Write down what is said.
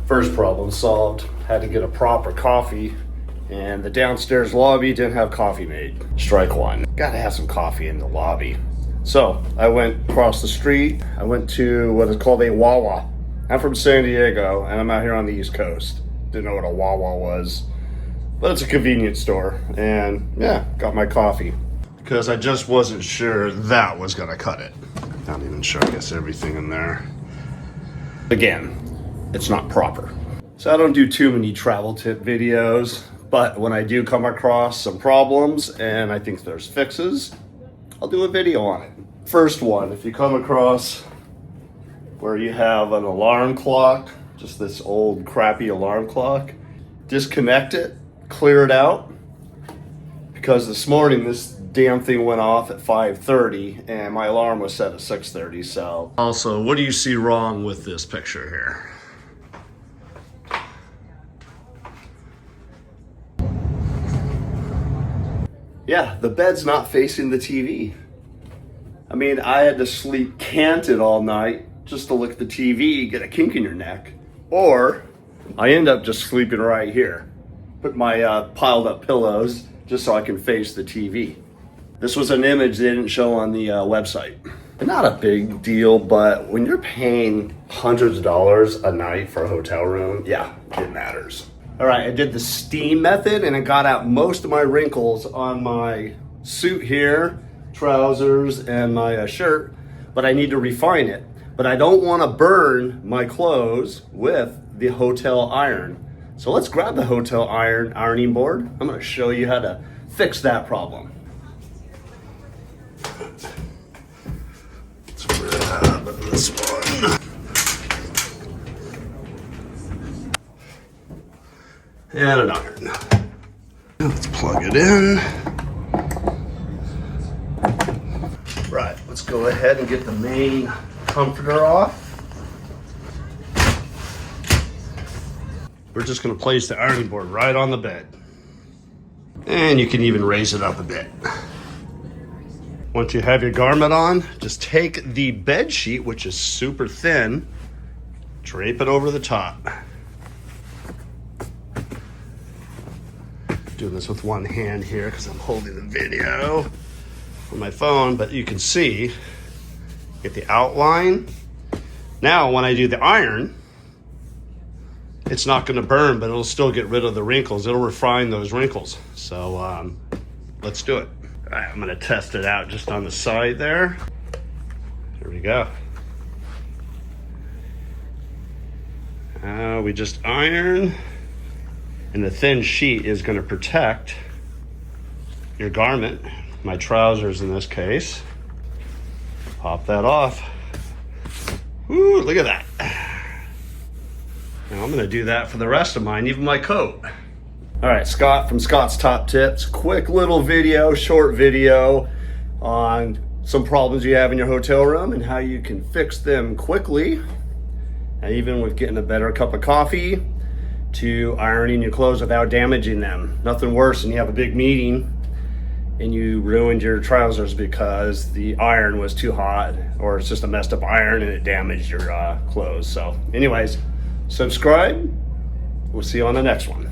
First problem solved. Had to get a proper coffee, and the downstairs lobby didn't have coffee made. Strike one. Gotta have some coffee in the lobby. So I went across the street. I went to what is called a Wawa. I'm from San Diego, and I'm out here on the East Coast. Didn't know what a Wawa was, but it's a convenience store. And yeah, got my coffee because I just wasn't sure that was gonna cut it. Not even sure, I guess everything in there. Again, it's not proper. So I don't do too many travel tip videos, but when I do come across some problems and I think there's fixes, I'll do a video on it. First one, if you come across where you have an alarm clock, just this old crappy alarm clock, disconnect it, clear it out, because this morning this damn thing went off at 5:30 and my alarm was set at 6:30. So also, what do you see wrong with this picture here? Yeah, the bed's not facing the TV. I mean, I had to sleep canted all night just to look at the TV, get a kink in your neck. Or I end up just sleeping right here. Put my piled up pillows just so I can face the TV. This was an image they didn't show on the website. Not a big deal, but when you're paying hundreds of dollars a night for a hotel room, yeah, it matters. All right, I did the steam method and I got out most of my wrinkles on my suit here, trousers, and my shirt, but I need to refine it. But I don't want to burn my clothes with the hotel iron. So let's grab the hotel ironing board. I'm going to show you how to fix that problem. Let's grab this one. And an iron. Let's plug it in. Right, let's go ahead and get the main comforter off. We're just gonna place the ironing board right on the bed. And you can even raise it up a bit. Once you have your garment on, just take the bed sheet, which is super thin, drape it over the top. Doing this with one hand here because I'm holding the video on my phone, but you can see, get the outline. Now, when I do the iron, it's not going to burn, but it'll still get rid of the wrinkles. It'll refine those wrinkles. So let's do it. All right, I'm going to test it out just on the side there. There we go. We just iron. And the thin sheet is going to protect your garment, my trousers in this case. Pop that off. Ooh, look at that. Now I'm going to do that for the rest of mine, even my coat. All right, Scott from Scott's Top Tips. Quick little video, short video on some problems you have in your hotel room and how you can fix them quickly. And even with getting a better cup of coffee, to ironing your clothes without damaging them. Nothing worse than you have a big meeting and you ruined your trousers because the iron was too hot, or it's just a messed up iron and it damaged your clothes. So anyways, subscribe. We'll see you on the next one.